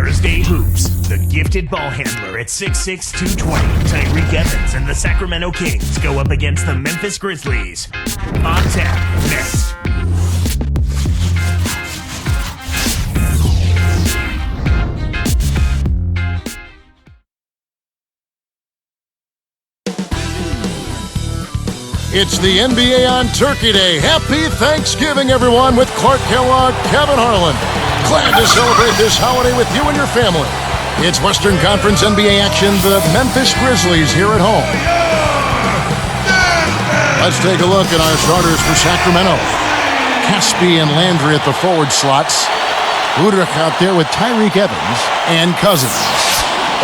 Thursday Hoops. The gifted ball handler at 6'6", 220, Tyreek Evans and the Sacramento Kings go up against the Memphis Grizzlies. On tap, next. It's the NBA on Turkey Day. Happy Thanksgiving, everyone, with Clark Kellogg, Kevin Harlan. Glad to celebrate this holiday with you and your family. It's Western Conference NBA action, the Memphis Grizzlies here at home. Let's take a look at our starters for Sacramento. Caspi and Landry at the forward slots. Udrich out there with Tyreek Evans and Cousins.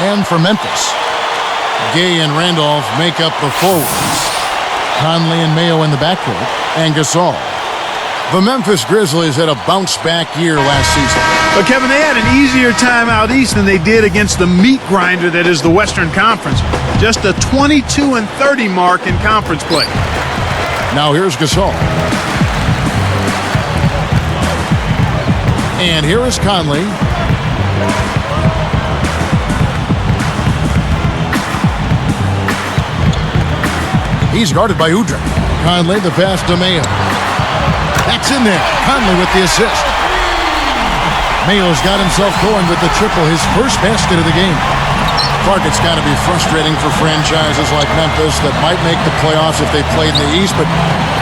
And for Memphis, Gay and Randolph make up the forwards. Conley and Mayo in the backcourt, and Gasol. The Memphis Grizzlies had a bounce-back year last season. But, Kevin, they had an easier time out east than they did against the meat grinder that is the Western Conference. Just a 22-30 mark in conference play. Now here's Gasol. And here is Conley. He's guarded by Udrich. Conley, the pass to Mayo. That's in there. Conley with the assist. Mayo's got himself going with the triple, his first basket of the game. Clark, it's got to be frustrating for franchises like Memphis that might make the playoffs if they played in the East, but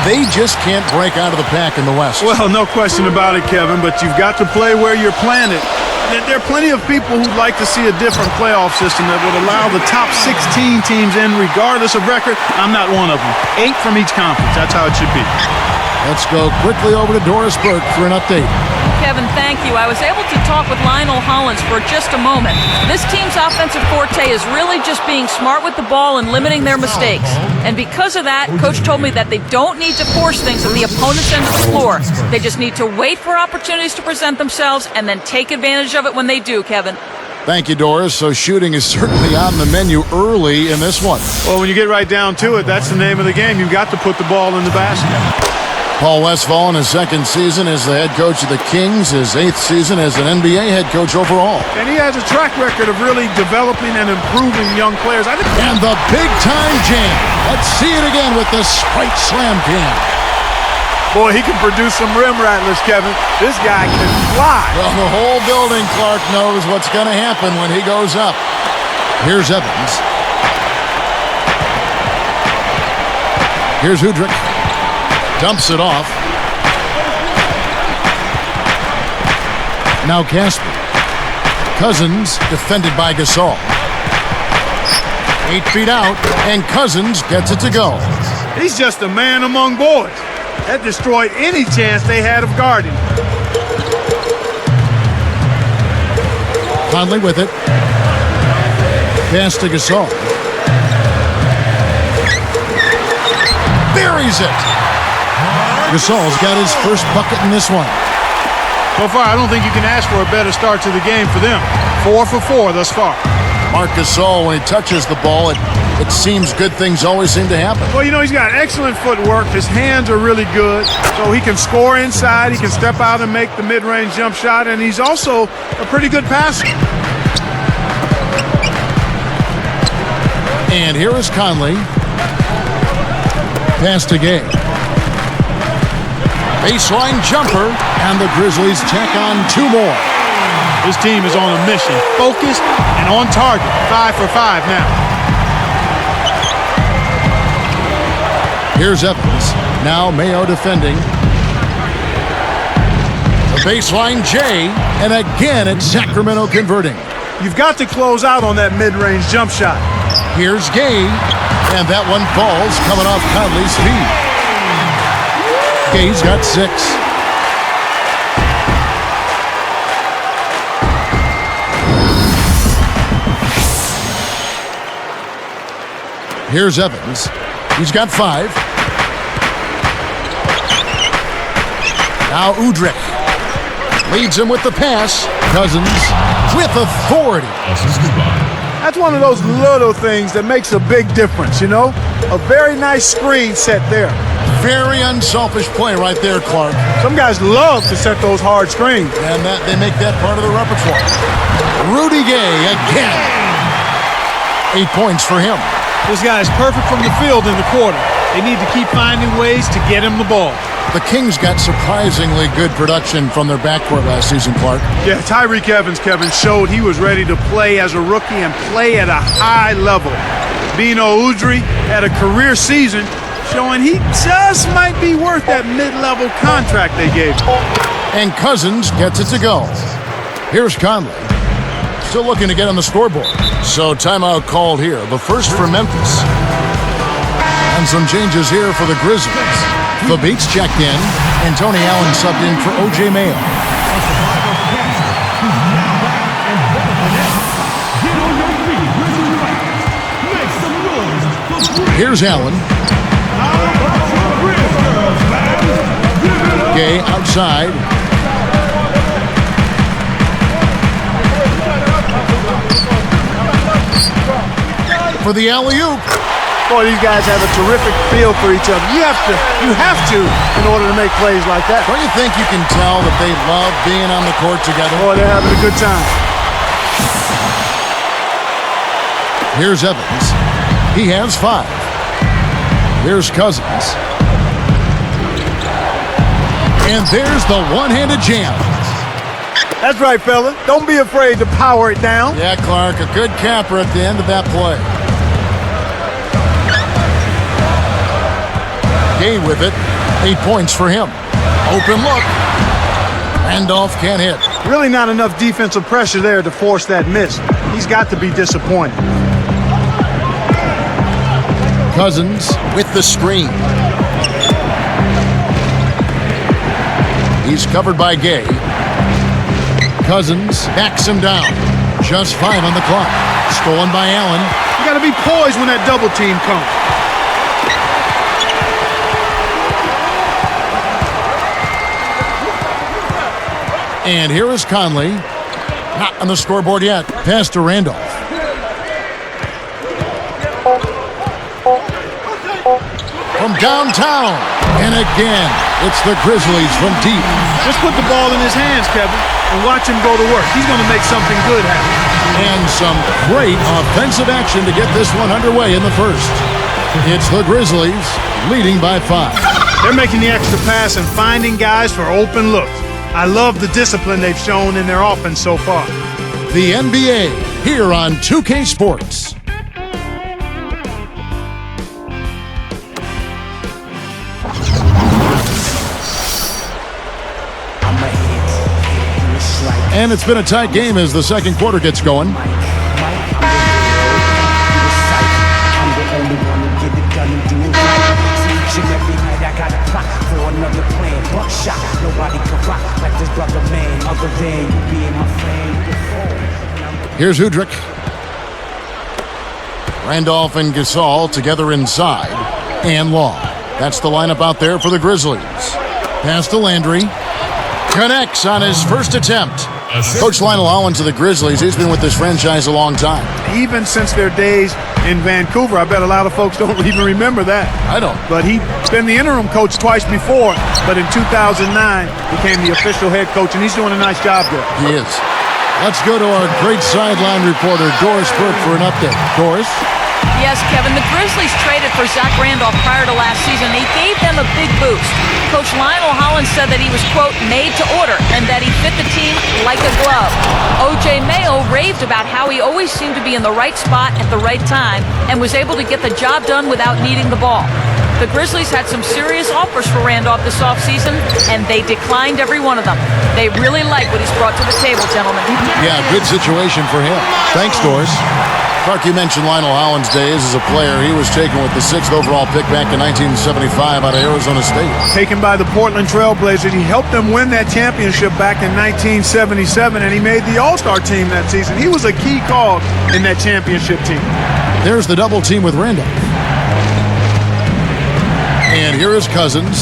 they just can't break out of the pack in the West. Well, no question about it, Kevin, but you've got to play where you're planted. There are plenty of people who'd like to see a different playoff system that would allow the top 16 teams in regardless of record. I'm not one of them. 8 from each conference. That's how it should be. Let's go quickly over to Doris Burke for an update. Kevin, thank you. I was able to talk with Lionel Hollins for just a moment. This team's offensive forte is really just being smart with the ball and limiting their mistakes. And because of that, Coach told me that they don't need to force things at the opponent's end of the floor. They just need to wait for opportunities to present themselves and then take advantage of it when they do, Kevin. Thank you, Doris. So shooting is certainly on the menu early in this one. Well, when you get right down to it, that's the name of the game. You've got to put the ball in the basket. Paul Westphal in his second season as the head coach of the Kings, his 8th season as an NBA head coach overall. And he has a track record of really developing and improving young players. And the big-time jam. Let's see it again with the Sprite Slam Jam. Boy, he can produce some rim rattlers, Kevin. This guy can fly. Well, the whole building, Clark, knows what's going to happen when he goes up. Here's Evans. Here's Udrich. Dumps it off. Now Caspi. Cousins defended by Gasol. 8 feet out, and Cousins gets it to go. He's just a man among boys. That destroyed any chance they had of guarding. Conley with it. Pass to Gasol. Buries it. Gasol's got his first bucket in this one. So far, I don't think you can ask for a better start to the game for them. 4 for 4 thus far. Marc Gasol, when he touches the ball, it seems good things always seem to happen. Well, you know, he's got excellent footwork. His hands are really good. So he can score inside. He can step out and make the mid-range jump shot. And he's also a pretty good passer. And here is Conley. Pass to Gay. Baseline jumper, and the Grizzlies tack on 2 more. This team is on a mission, focused and on target. 5 for 5 now. Here's Evans. Now Mayo defending. The baseline J, and again it's Sacramento converting. You've got to close out on that mid-range jump shot. Here's Gay, and that one falls coming off Conley's feet. Gay's got 6. Here's Evans. He's got 5. Now Udrich leads him with the pass. Cousins with authority. That's one of those little things that makes a big difference, you know? A very nice screen set there. Very unselfish play right there, Clark. Some guys love to set those hard screens. And they make that part of the repertoire. Rudy Gay again. 8 points for him. This guy is perfect from the field in the quarter. They need to keep finding ways to get him the ball. The Kings got surprisingly good production from their backcourt last season, Clark. Yeah, Tyreke Evans, Kevin, showed he was ready to play as a rookie and play at a high level. Bino Udrih had a career season, showing he just might be worth that mid-level contract they gave him. And Cousins gets it to go. Here's Conley. Still looking to get on the scoreboard. So timeout called here. The first for Memphis. And some changes here for the Grizzlies. The Beats checked in, and Tony Allen subbed in for O.J. Mayo. Here's Allen. Gay outside. For the alley-oop. Boy, these guys have a terrific feel for each other. You have to in order to make plays like that. Don't you think you can tell that they love being on the court together? Boy, they're having a good time. Here's Evans. He has 5. Here's Cousins. And there's the one-handed jam. That's right, fella. Don't be afraid to power it down. Yeah, Clark, a good capper at the end of that play. Gay with it. 8 points for him. Open look. Randolph can't hit. Really not enough defensive pressure there to force that miss. He's got to be disappointed. Cousins with the screen. He's covered by Gay. Cousins backs him down. Just 5 on the clock. Stolen by Allen. You got to be poised when that double team comes. And here is Conley. Not on the scoreboard yet. Pass to Randolph. From downtown. And again, it's the Grizzlies from deep. Just put the ball in his hands, Kevin, and watch him go to work. He's going to make something good happen. And some great offensive action to get this one underway in the first. It's the Grizzlies leading by 5. They're making the extra pass and finding guys for open looks. I love the discipline they've shown in their offense so far. The NBA here on 2K Sports. And it's been a tight game as the second quarter gets going. Here's Udrih. Randolph and Gasol together inside. And Long. That's the lineup out there for the Grizzlies. Pass to Landry. Connects on his first attempt. Coach Lionel Hollins of the Grizzlies, he's been with this franchise a long time. Even since their days in Vancouver. I bet a lot of folks don't even remember that. I don't. But he's been the interim coach twice before, but in 2009 became the official head coach, and he's doing a nice job there. He is. Let's go to our great sideline reporter, Doris Burke, for an update. Doris? Yes, Kevin, the Grizzlies traded for Zach Randolph prior to last season. He gave them a big boost. Coach Lionel Hollins said that he was, quote, made to order and that he fit the team like a glove. O.J. Mayo raved about how he always seemed to be in the right spot at the right time and was able to get the job done without needing the ball. The Grizzlies had some serious offers for Randolph this offseason, and they declined every one of them. They really like what he's brought to the table, gentlemen. Yeah, good situation for him. Thanks, Doris. Marc, you mentioned Lionel Hollins' days as a player. He was taken with the 6th overall pick back in 1975 out of Arizona State. Taken by the Portland Trail Blazers. He helped them win that championship back in 1977, and he made the All-Star team that season. He was a key cog in that championship team. There's the double team with Randolph. And here is Cousins.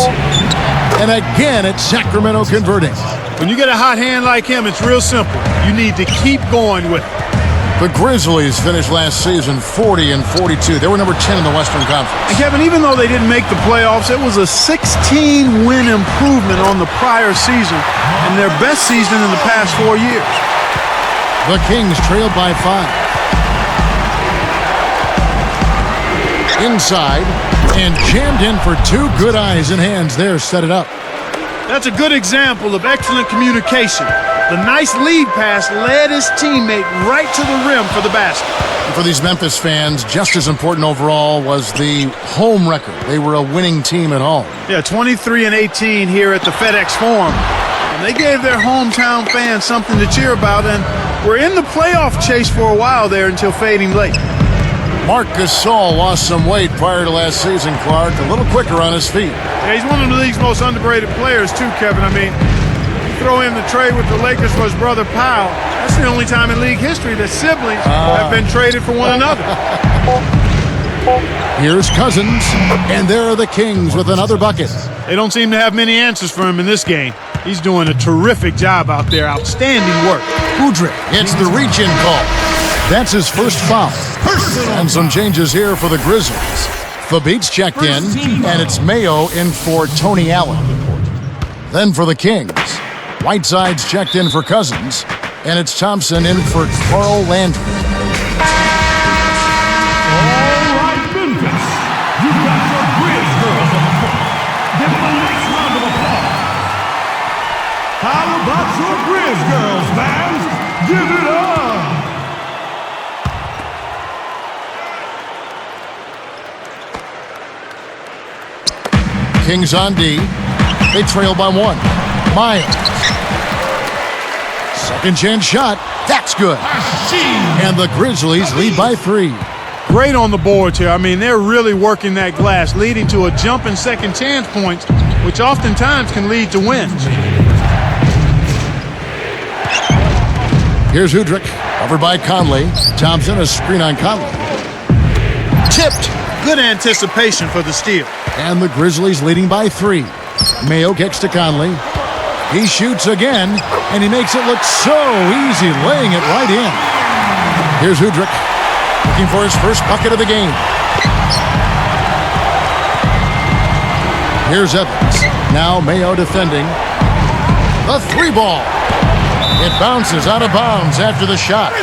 And again, it's Sacramento converting. When you get a hot hand like him, it's real simple. You need to keep going with it. The Grizzlies finished last season 40-42. They were number 10 in the Western Conference. And Kevin, even though they didn't make the playoffs, it was a 16-win improvement on the prior season and their best season in the past 4 years. The Kings trailed by 5. Inside and jammed in for two. Good eyes and hands there. Set it up. That's a good example of excellent communication. The nice lead pass led his teammate right to the rim for the basket. And for these Memphis fans, just as important overall was the home record. They were a winning team at home. Yeah, 23-18 here at the FedEx Forum. And they gave their hometown fans something to cheer about, and were in the playoff chase for a while there until fading late. Marc Gasol lost some weight prior to last season, Clark. A little quicker on his feet. Yeah, he's one of the league's most underrated players too, Kevin. I mean, throw in the trade with the Lakers for his brother Powell. That's the only time in league history that siblings have been traded for one another. Here's Cousins, and there are the Kings with another bucket. They don't seem to have many answers for him in this game. He's doing a terrific job out there. Outstanding work. Udrih gets the reach-in call. That's his first foul. And some changes here for the Grizzlies. Fabit's checked in, and it's Mayo in for Tony Allen. Then for the Kings, Whiteside's checked in for Cousins, and it's Thompson in for Carl Landry. All right, Memphis, you got your Grizz girls on the floor. Give them a nice round of applause. How about your Grizz girls, fans? Give it up. Kings on D. They trail by 1. Miles. Second chance shot. That's good. And the Grizzlies lead by 3. Great on the boards here. I mean, they're really working that glass, leading to a jump in second chance points, which oftentimes can lead to wins. Here's Udrih. Covered by Conley. Thompson, a screen on Conley. Tipped. Good anticipation for the steal. And the Grizzlies leading by 3. Mayo kicks to Conley. He shoots again, and he makes it look so easy, laying it right in. Here's Udrih, looking for his first bucket of the game. Here's Evans. Now Mayo defending. The 3-ball. It bounces out of bounds after the shot.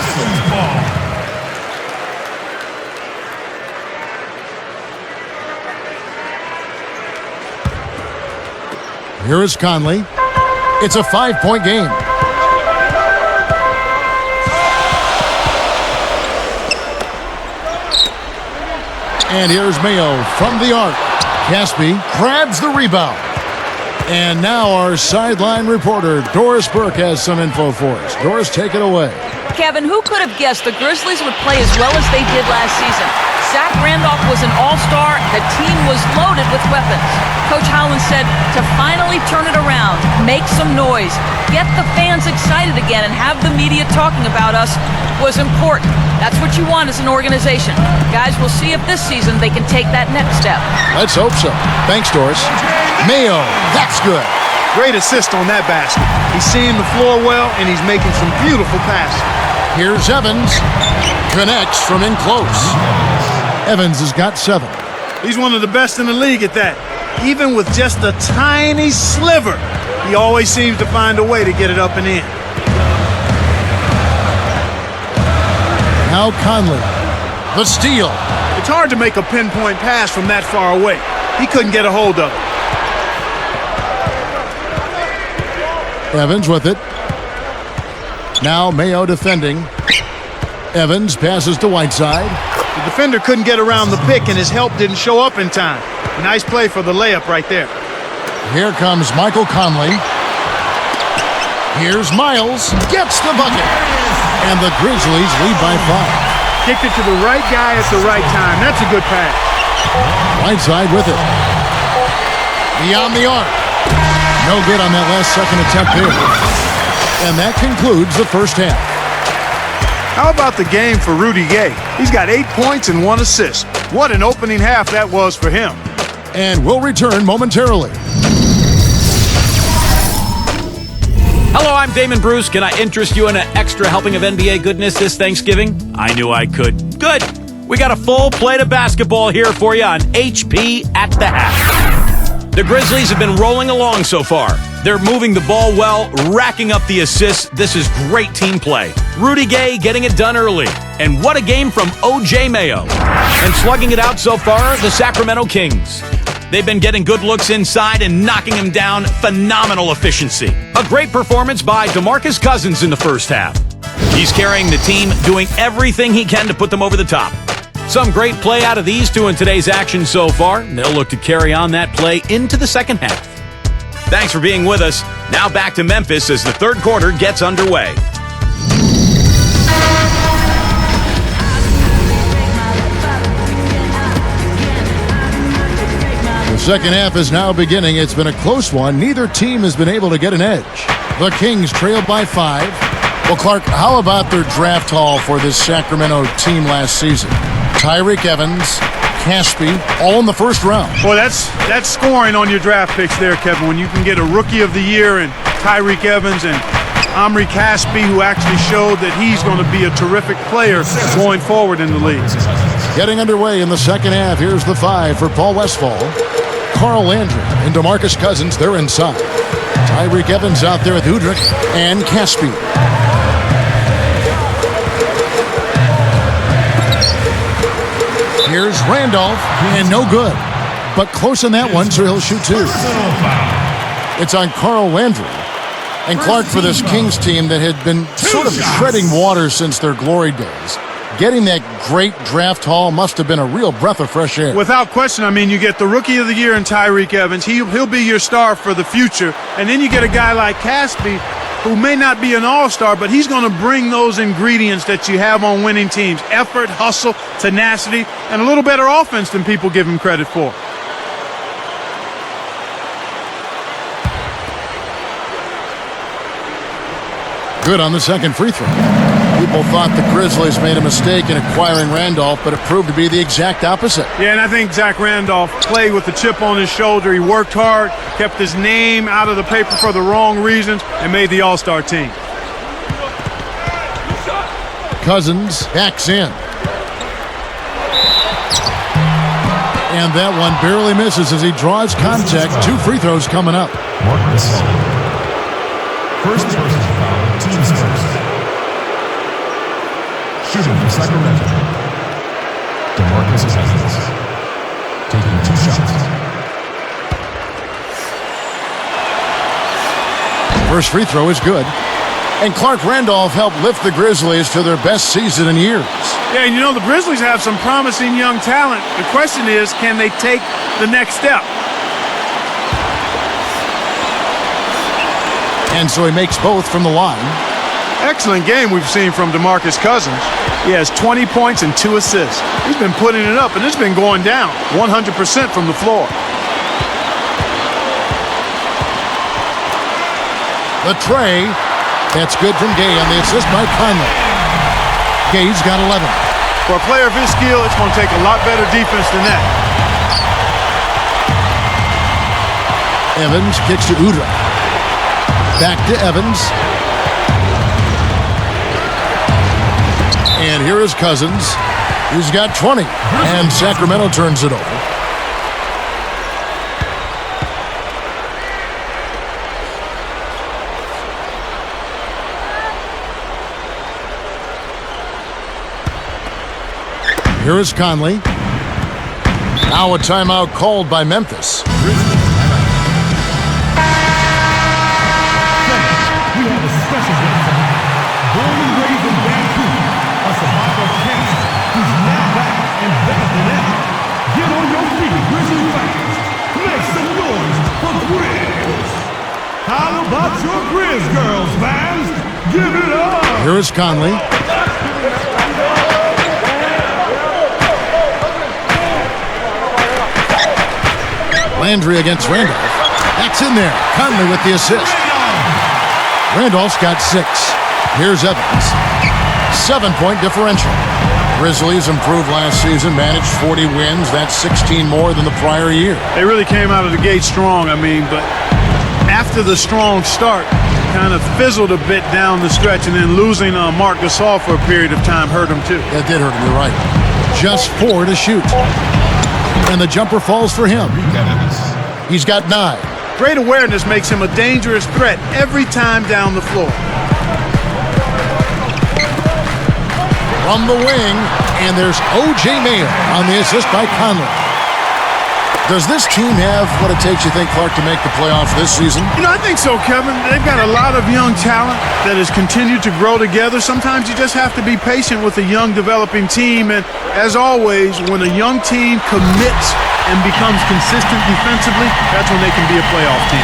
Here is Conley. It's a 5-point game. And here's Mayo from the arc. Caspi grabs the rebound. And now our sideline reporter, Doris Burke, has some info for us. Doris, take it away. Kevin, who could have guessed the Grizzlies would play as well as they did last season? Zach Randolph was an all-star. The team was loaded with weapons. Coach Howland said to finally turn it around, make some noise, get the fans excited again, and have the media talking about us was important. That's what you want as an organization. Guys, we'll see if this season they can take that next step. Let's hope so. Thanks, Doris. Mayo, that's good. Great assist on that basket. He's seeing the floor well, and he's making some beautiful passes. Here's Evans. Connects from in close. Evans has got 7. He's one of the best in the league at that. Even with just a tiny sliver, he always seems to find a way to get it up and in. Now Conley. The steal. It's hard to make a pinpoint pass from that far away. He couldn't get a hold of it. Evans with it. Now Mayo defending. Evans passes to Whiteside. The defender couldn't get around the pick, and his help didn't show up in time. Nice play for the layup right there. Here comes Michael Conley. Here's Miles. Gets the bucket. And the Grizzlies lead by 5. Kicked it to the right guy at the right time. That's a good pass. Whiteside with it. Beyond the arc. No good on that last second attempt there. And that concludes the first half. How about the game for Rudy Gay? He's got 8 points and 1 assist. What an opening half that was for him. And we'll return momentarily. Hello, I'm Damon Bruce. Can I interest you in an extra helping of NBA goodness this Thanksgiving? I knew I could. Good. We got a full plate of basketball here for you on HP at the half. The Grizzlies have been rolling along so far. They're moving the ball well, racking up the assists. This is great team play. Rudy Gay getting it done early. And what a game from O.J. Mayo. And slugging it out so far, the Sacramento Kings. They've been getting good looks inside and knocking him down. Phenomenal efficiency. A great performance by DeMarcus Cousins in the first half. He's carrying the team, doing everything he can to put them over the top. Some great play out of these two in today's action so far. They'll look to carry on that play into the second half. Thanks for being with us. Now back to Memphis as the third quarter gets underway. The second half is now beginning. It's been a close one. Neither team has been able to get an edge. The Kings trailed by 5. Well, Clark, how about their draft haul for this Sacramento team last season? Tyreke Evans, Caspi, all in the first round. Boy, that's scoring on your draft picks there, Kevin, when you can get a Rookie of the Year and Tyreke Evans and Omri Caspi, who actually showed that he's going to be a terrific player going forward in the league. Getting underway in the second half. Here's the 5 for Paul Westphal. Carl Landry and DeMarcus Cousins, they're inside. Tyreke Evans out there with Udrich and Caspi. Here's Randolph, and no good. But close in that one, so he'll shoot 2. It's on Carl Landry. And Clark, for this Kings team that had been sort of treading water since their glory days, getting that great draft haul must have been a real breath of fresh air. Without question. I mean, you get the Rookie of the Year in Tyreke Evans. He'll be your star for the future. And then you get a guy like Caspi, who may not be an all-star, but he's going to bring those ingredients that you have on winning teams: effort, hustle, tenacity, and a little better offense than people give him credit for. Good on the second free throw. People thought the Grizzlies made a mistake in acquiring Randolph, but it proved to be the exact opposite. Yeah, and I think Zach Randolph played with the chip on his shoulder. He worked hard, kept his name out of the paper for the wrong reasons, and made the All-Star team. Cousins backs in. And that one barely misses as he draws contact. 2 free throws coming up. Marc Gasol. First personal foul, team's first. Shooting for Sacramento. DeMarcus Cousins. Taking 2 shots. First free throw is good. And Clark Randolph helped lift the Grizzlies to their best season in years. Yeah, and you know, the Grizzlies have some promising young talent. The question is, can they take the next step? And so he makes both from the line. Excellent game we've seen from DeMarcus Cousins. He has 20 points and 2 assists. He's been putting it up, and it's been going down 100% from the floor. The tray. That's good from Gay on the assist by Conley. Gay's got 11. For a player of his skill, it's going to take a lot better defense than that. Evans kicks to Udrich. Back to Evans. And here is Cousins. He's got 20. And Sacramento turns it over. Here is Conley. Now a timeout called by Memphis. We have a special guest tonight. Born and raised in Vancouver, a survivor of cancer, who's now back and better than ever. Get on your feet, Grizzly fans. Make some noise for Grizz. How about your Grizz girls, fans? Give it up. Here is Conley. Landry against Randolph. That's in there. Conley with the assist. Randolph's got 6. Here's Evans. 7-point differential. Grizzlies improved last season, managed 40 wins. That's 16 more than the prior year. They really came out of the gate strong, but after the strong start, kind of fizzled a bit down the stretch, and then losing Marc Gasol for a period of time hurt him too. That did hurt him, you're right. Just 4 to shoot. And the jumper falls for him. He's got 9. Great awareness makes him a dangerous threat every time down the floor. From the wing, and there's O.J. Mayo on the assist by Conley. Does this team have what it takes, you think, Clark, to make the playoffs this season? I think so, Kevin. They've got a lot of young talent that has continued to grow together. Sometimes you just have to be patient with a young developing team. And as always, when a young team commits and becomes consistent defensively, that's when they can be a playoff team.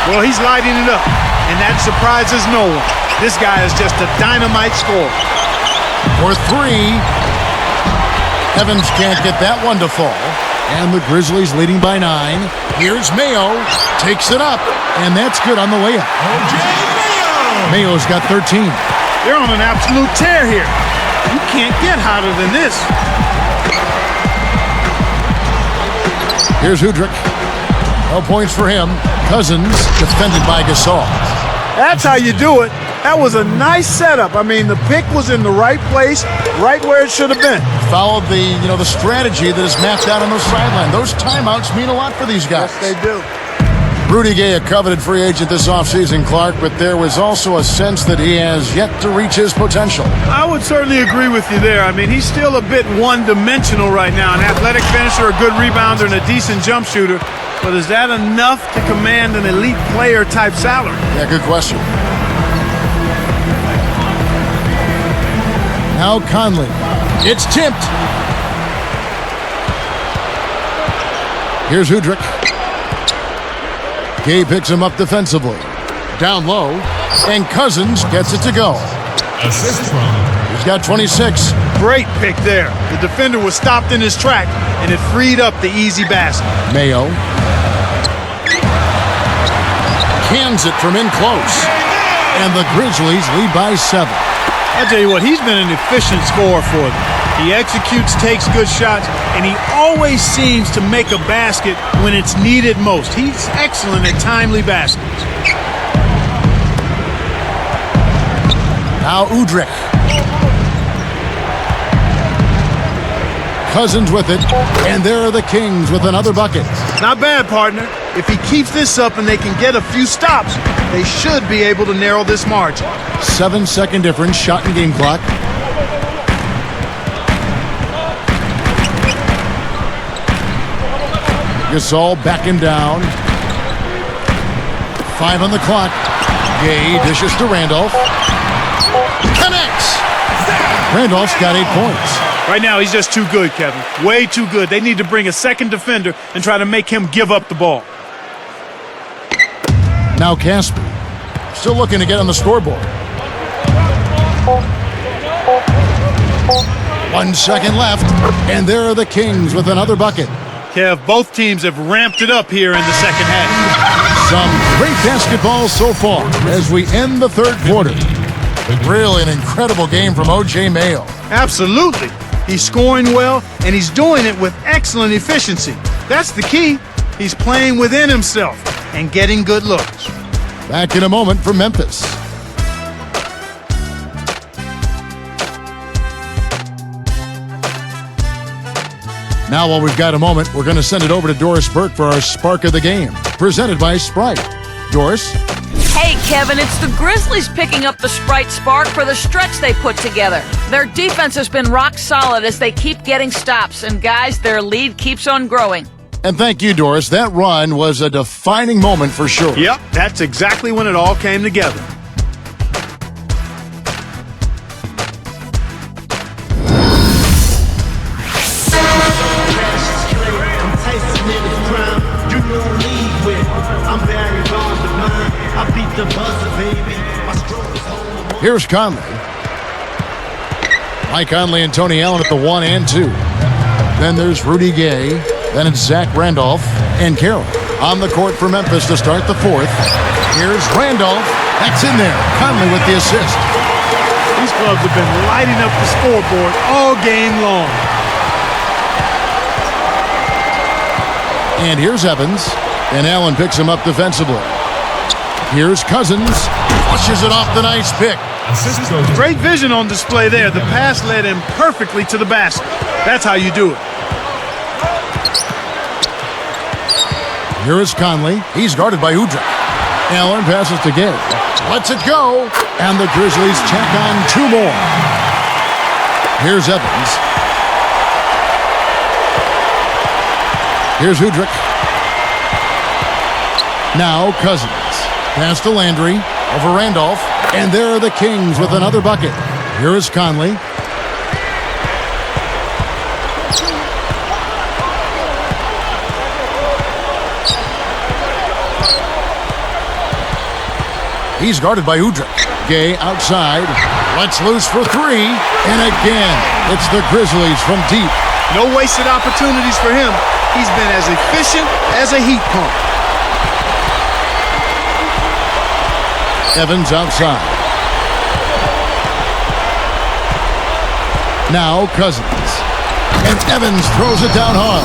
Well, he's lighting it up, and that surprises no one. This guy is just a dynamite scorer. For 3. Evans can't get that one to fall. And the Grizzlies leading by 9. Here's Mayo. Takes it up. And that's good on the layup. O.J. Mayo! Mayo's got 13. They're on an absolute tear here. You can't get hotter than this. Here's Udrich. No points for him. Cousins defended by Gasol. That's how you do it. That was a nice setup. I mean, the pick was in the right place, right where it should have been. Followed the strategy that is mapped out on the sideline. Those timeouts mean a lot for these guys. Yes, they do. Rudy Gay, a coveted free agent this offseason, Clark, but there was also a sense that he has yet to reach his potential. I would certainly agree with you there. I mean, he's still a bit one-dimensional right now. An athletic finisher, a good rebounder, and a decent jump shooter. But is that enough to command an elite player-type salary? Yeah, good question. Now Conley. It's tipped. Here's Udrich. Gay picks him up defensively. Down low. And Cousins gets it to go. Assist from. He's got 26. Great pick there. The defender was stopped in his track, and it freed up the easy basket. Mayo. Cans it from in close. And the Grizzlies lead by 7. I tell you what, he's been an efficient scorer for them. He executes, takes good shots, and he always seems to make a basket when it's needed most. He's excellent at timely baskets. Now Udrich. Cousins with it, and there are the Kings with another bucket. Not bad, partner. If he keeps this up and they can get a few stops, they should be able to narrow this margin. 7-second difference, shot and game clock. Gasol backing down. 5 on the clock. Gay dishes to Randolph. Connects! Randolph's got 8 points. Right now, he's just too good, Kevin. Way too good. They need to bring a second defender and try to make him give up the ball. Now Casper. Still looking to get on the scoreboard. 1 second left, and there are the Kings with another bucket. Kev, both teams have ramped it up here in the second half. Some great basketball so far as we end the third quarter. Really an incredible game from O.J. Mayo. Absolutely. He's scoring well, and he's doing it with excellent efficiency. That's the key. He's playing within himself and getting good looks. Back in a moment from Memphis. Now, while we've got a moment, we're going to send it over to Doris Burke for our Spark of the Game, presented by Sprite. Doris? Hey, Kevin, it's the Grizzlies picking up the Sprite Spark for the stretch they put together. Their defense has been rock solid as they keep getting stops, and guys, their lead keeps on growing. And thank you, Doris. That run was a defining moment for sure. Yep, that's exactly when it all came together. Here's Conley. Mike Conley and Tony Allen at the 1 and 2. Then there's Rudy Gay. Then it's Zach Randolph and Carroll on the court for Memphis to start the fourth. Here's Randolph. That's in there. Conley with the assist. These clubs have been lighting up the scoreboard all game long. And here's Evans. And Allen picks him up defensively. Here's Cousins. Flushes it off the nice pick. Assist goes to Great vision on display there. The pass led him perfectly to the basket. That's how you do it. Here is Conley. He's guarded by Udrih. Allen passes to Gay. Lets it go. And the Grizzlies check on 2 more. Here's Evans. Here's Udrih. Now Cousins. Pass to Landry. Over Randolph. And there are the Kings with another bucket. Here is Conley. He's guarded by Udrih. Gay outside. Lets loose for 3. And again, it's the Grizzlies from deep. No wasted opportunities for him. He's been as efficient as a heat pump. Evans outside. Now Cousins. And Evans throws it down hard.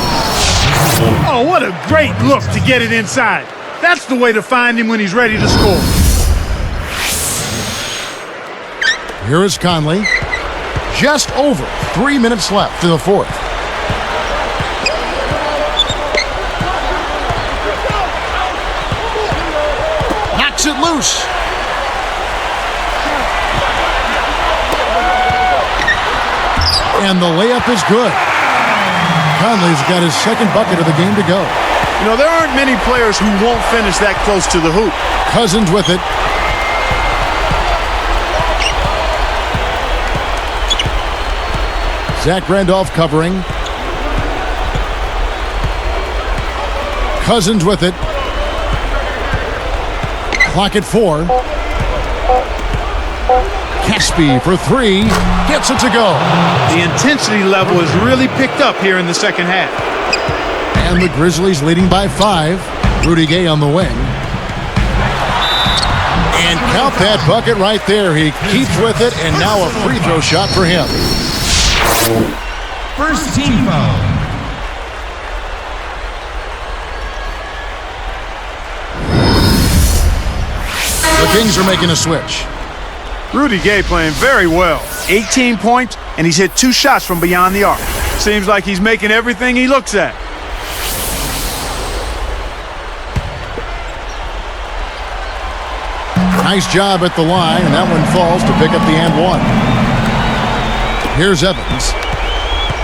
Oh, what a great look to get it inside. That's the way to find him when he's ready to score. Here is Conley. Just over 3 minutes left in the fourth. Knocks it loose. And the layup is good. Conley's got his second bucket of the game to go. You know, there aren't many players who won't finish that close to the hoop. Cousins with it. Zach Randolph covering. Cousins with it. Clock at 4. Caspi for 3. Gets it to go. The intensity level has really picked up here in the second half. And the Grizzlies leading by 5. Rudy Gay on the wing. And count that bucket right there. He keeps with it, and now a free throw shot for him. first team foul. The Kings are making a switch. Rudy Gay playing very well. 18 points, and he's hit 2 shots from beyond the arc. Seems like he's making everything he looks at. Nice job at the line, and that one falls to pick up the and one. Here's Evans.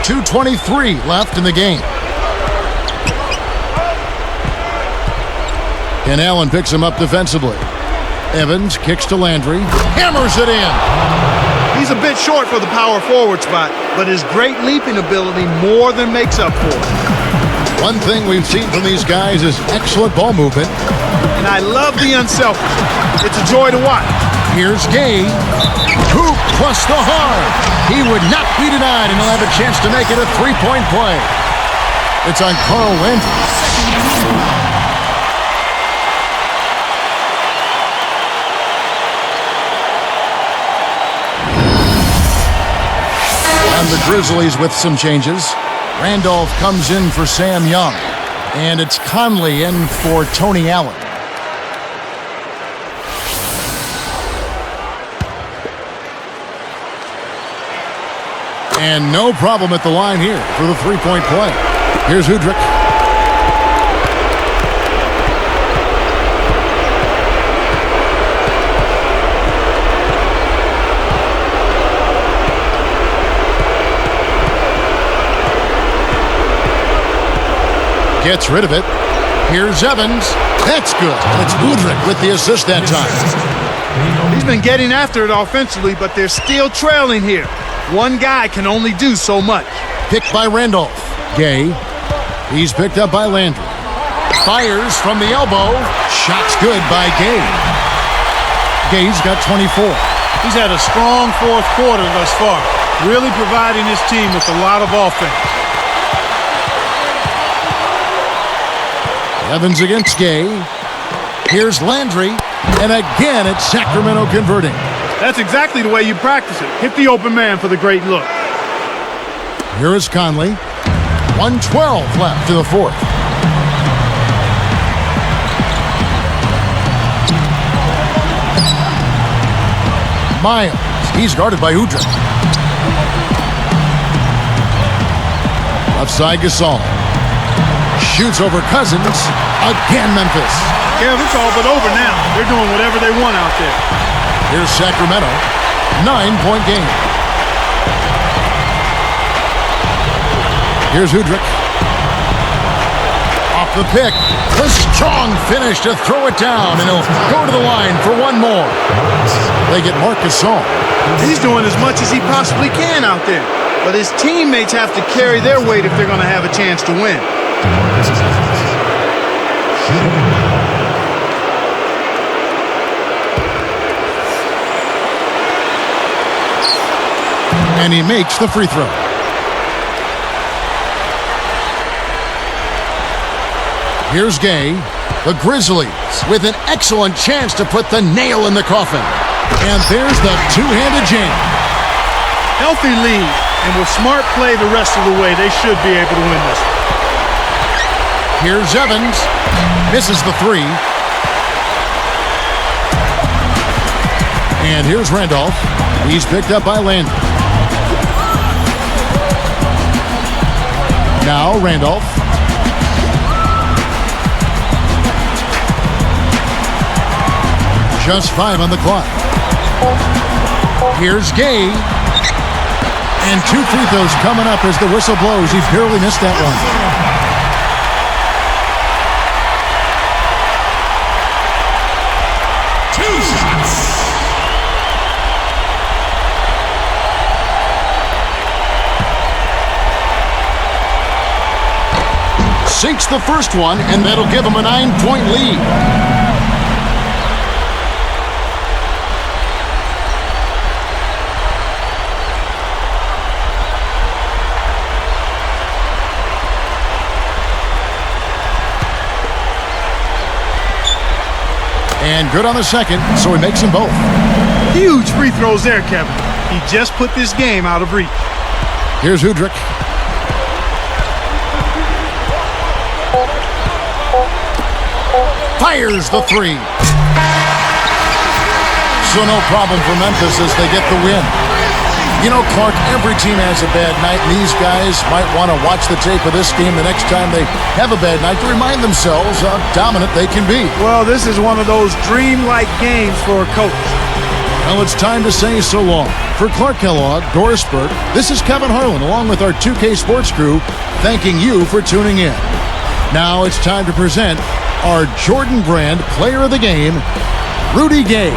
2:23 left in the game. And Allen picks him up defensively. Evans kicks to Landry. Hammers it in. He's a bit short for the power forward spot, but his great leaping ability more than makes up for it. One thing we've seen from these guys is excellent ball movement. And I love the unselfishness. It's a joy to watch. Here's Gay. Hoop plus the hard. He would not be denied, and he'll have a chance to make it a three-point play. It's on Carl Landry. And the Grizzlies with some changes. Randolph comes in for Sam Young. And it's Conley in for Tony Allen. And no problem at the line here for the three-point play. Here's Udrih. Gets rid of it. Here's Evans. That's good. It's Udrih with the assist that time. He's been getting after it offensively, but they're still trailing here. One guy can only do so much. Picked by Randolph. Gay. He's picked up by Landry. Fires from the elbow. Shot's good by Gay. Gay's got 24. He's had a strong fourth quarter thus far, really providing his team with a lot of offense. Evans against Gay. Here's Landry. And again, it's Sacramento converting. That's exactly the way you practice it. Hit the open man for the great look. Here is Conley. 1:12 left to the 4th. Miles. He's guarded by Udrih. Left side, Gasol. Shoots over Cousins. Again, Memphis. Kev, it's all but over now. They're doing whatever they want out there. Here's Sacramento. 9-point game. Here's Udrih. Off the pick. The strong finish to throw it down, and he'll go to the line for one more. They get Marc Gasol. He's doing as much as he possibly can out there. But his teammates have to carry their weight if they're going to have a chance to win. And he makes the free throw. Here's Gay. The Grizzlies with an excellent chance to put the nail in the coffin. And there's the two-handed jam. Healthy lead, and with smart play the rest of the way, they should be able to win this. Here's Evans. Misses the three. And here's Randolph. He's picked up by Landry. Now Randolph. Just 5 on the clock. Here's Gay. And 2 free throws coming up as the whistle blows. He barely missed that one. Two shots. Sinks the first one, and that'll give him a 9-point lead. And good on the second, so he makes them both. Huge free throws there, Kevin. He just put this game out of reach. Here's Udrih. Fires the three. So no problem for Memphis as they get the win. You know, Clark, every team has a bad night, and these guys might want to watch the tape of this game the next time they have a bad night to remind themselves how dominant they can be. Well, this is one of those dreamlike games for a coach. Well, it's time to say so long. For Clark Kellogg, Doris Burke, this is Kevin Harlan, along with our 2K Sports crew, thanking you for tuning in. Now it's time to present our Jordan Brand Player of the Game, Rudy Gay.